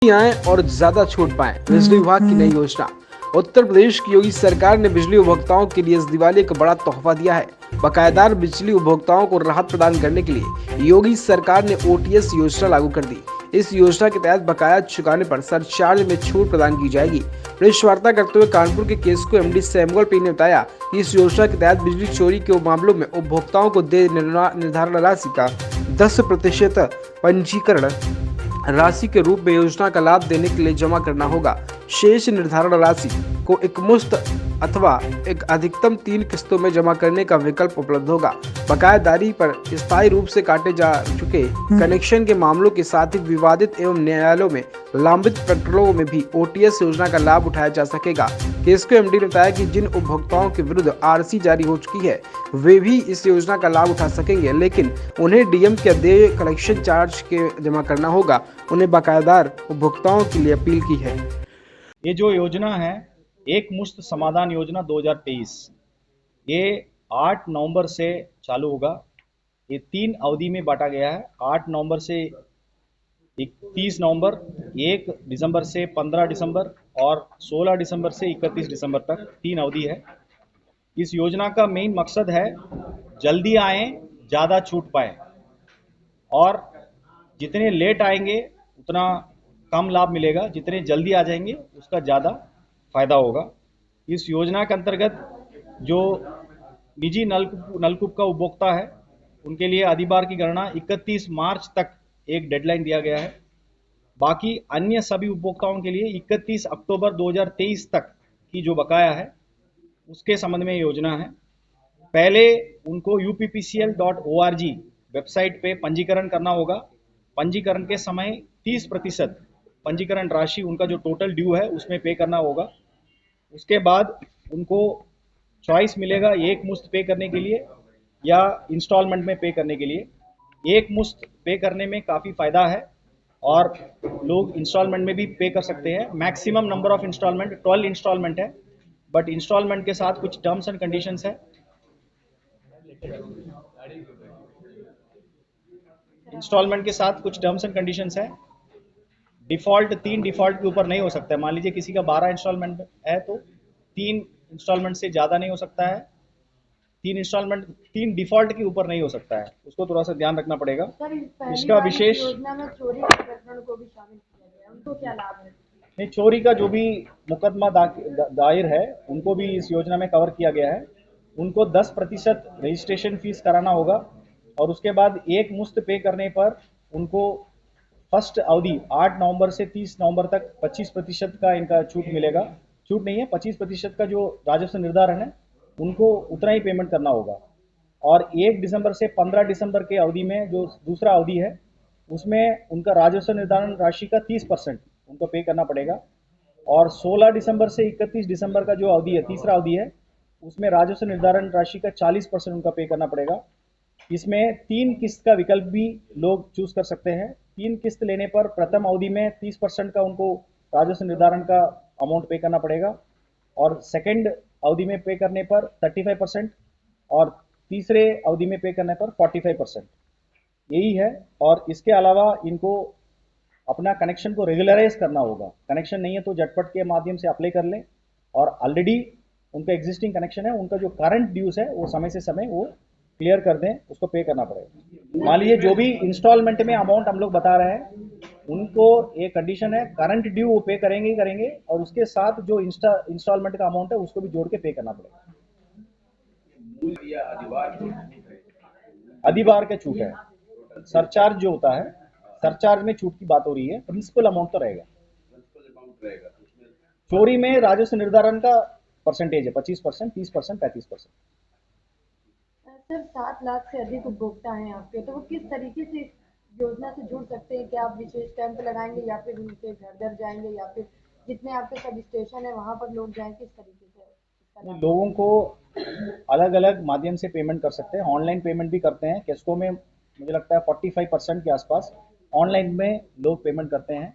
आए और ज्यादा छूट पाएं। बिजली विभाग की नई योजना। उत्तर प्रदेश की योगी सरकार ने बिजली उपभोक्ताओं के लिए इस दिवाली एक बड़ा तोहफा दिया है। बकायेदार बिजली उपभोक्ताओं को राहत प्रदान करने के लिए योगी सरकार ने ओटीएस योजना लागू कर दी। इस योजना के तहत बकाया चुकाने पर सरचार्ज में छूट प्रदान की जाएगी। प्रेस वार्ता करते हुए कानपुर के केसको एमडी सैमुअल पी ने बताया कि इस योजना के तहत बिजली चोरी के मामलों में उपभोक्ताओं को देय निर्धारण राशि का 10% पंजीकरण राशि के रूप में योजना का लाभ देने के लिए जमा करना होगा। शेष निर्धारण राशि को एकमुश्त अथवा एक अधिकतम 3 किस्तों में जमा करने का विकल्प उपलब्ध होगा। बकायादारी पर स्थायी रूप से काटे जा चुके कनेक्शन के मामलों के साथ ही विवादित एवं न्यायालयों में लंबित प्रकरणों में भी ओटीएस योजना का लाभ उठाया जा सकेगा। केसको एमडी ने बताया कि जिन उपभोक्ताओं के विरुद्ध आरसी जारी हो चुकी है वे भी इस योजना का लाभ उठा सकेंगे, लेकिन उन्हें डीएम के देय कलेक्शन चार्ज के जमा करना होगा। उन्हें बकायेदार उपभोक्ताओं के लिए अपील की है। ये जो योजना है एक मुश्त समाधान योजना 2023, ये 8 नवंबर से चालू होगा। ये 3 अवधि में बांटा गया है। 8 नवंबर से 31 नवंबर, 1 दिसंबर से 15 दिसंबर और 16 दिसंबर से 31 दिसंबर तक 3 अवधि है। इस योजना का मेन मकसद है जल्दी आए, ज़्यादा छूट पाए, और जितने लेट आएंगे उतना कम लाभ मिलेगा, जितने जल्दी आ जाएंगे उसका ज़्यादा फायदा होगा। इस योजना के अंतर्गत जो निजी नलकूप का उपभोक्ता है उनके लिए अधिभार की गणना 31 मार्च तक एक डेडलाइन दिया गया है। बाकी अन्य सभी उपभोक्ताओं के लिए 31 अक्टूबर 2023 तक की जो बकाया है उसके संबंध में योजना है। पहले उनको uppcl.org वेबसाइट पे पंजीकरण करना होगा। पंजीकरण के समय 30% पंजीकरण राशि उनका जो टोटल ड्यू है उसमें पे करना होगा। उसके बाद उनको चॉइस मिलेगा एक मुश्त पे करने के लिए या इंस्टॉलमेंट में पे करने के लिए। एक मुश्त पे करने में काफ़ी फ़ायदा है और लोग इंस्टॉलमेंट में भी पे कर सकते हैं। Maximum number of installment 12 installment है, बट इंस्टॉलमेंट के साथ कुछ टर्म्स एंड कंडीशंस है। इंस्टॉलमेंट के साथ कुछ टर्म्स एंड कंडीशंस है। डिफ़ॉल्ट 3 डिफ़ॉल्ट के ऊपर नहीं हो सकता है। मान लीजिए किसी का 12 इंस्टॉलमेंट है तो 3 इंस्टॉलमेंट से ज़्यादा नहीं हो सकता है। 3 डिफ़ॉल्ट के ऊपर नहीं हो सकता है, उसको थोड़ा सा ध्यान रखना पड़ेगा। इसका विशेष योजना में चोरी के प्रकरण को भी शामिल किया गया है, उनको क्या लाभ है? नहीं, चोरी का जो भी मुकदमा दायर है उनको भी इस योजना में कवर किया गया है। उनको 10% रजिस्ट्रेशन फीस कराना होगा और उसके बाद एक मुश्त पे करने पर उनको फर्स्ट अवधि 8 नवंबर से 30 नवंबर तक 25% का इनका छूट मिलेगा। छूट नहीं है, 25% का जो राजस्व निर्धारण है उनको उतना ही पेमेंट करना होगा। और 1 दिसंबर से 15 दिसंबर के अवधि में जो दूसरा अवधि है उसमें उनका राजस्व निर्धारण राशि का 30% उनको पे करना पड़ेगा। और 16 दिसंबर से 31 दिसंबर का जो अवधि है, तीसरा अवधि है, उसमें राजस्व निर्धारण राशि का 40% उनका पे करना पड़ेगा। इसमें 3 किस्त का विकल्प भी लोग चूज कर सकते हैं। 3 किस्त लेने पर प्रथम अवधि में 30% का उनको राजस्व निर्धारण का अमाउंट पे करना पड़ेगा और सेकंड अवधि में पे करने पर 35% और तीसरे अवधि में पे करने पर 45%, यही है। और इसके अलावा इनको अपना कनेक्शन को रेगुलराइज करना होगा। कनेक्शन नहीं है तो झटपट के माध्यम से अप्लाई कर लें, और ऑलरेडी उनका एग्जिस्टिंग कनेक्शन है, उनका जो करंट ड्यूज है वो समय से समय वो क्लियर कर दें, उसको पे करना पड़ेगा। मान लीजिए जो भी इंस्टॉलमेंट में अमाउंट हम लोग बता रहे हैं उनको एक कंडीशन है, करंट ड्यू वो पे करेंगे ही करेंगे, और उसके साथ जो इंस्टॉलमेंट का अमाउंट है उसको भी जोड़ के पे करना पड़ेगा। अधिभार का छूट है, सरचार्ज जो होता है, सरचार्ज में छूट की बात हो रही है, प्रिंसिपल अमाउंट तो रहेगा। चोरी में राजस्व निर्धारण का परसेंटेज है 25%, 30%, 35%। सर 7 लाख से अधिक उपभोक्ता हैं आपके, तो वो किस तरीके से इस योजना से जुड़ सकते हैं? क्या आप विशेष कैंप लगाएंगे या फिर उनके घर घर जाएंगे या फिर जितने आपके सब स्टेशन है वहां पर लोग जाएं? किस तरीके से लोगों को अलग अलग माध्यम से पेमेंट कर सकते हैं। ऑनलाइन पेमेंट भी करते हैं। केस्को में मुझे लगता है 45% के आसपास ऑनलाइन में लोग पेमेंट करते हैं।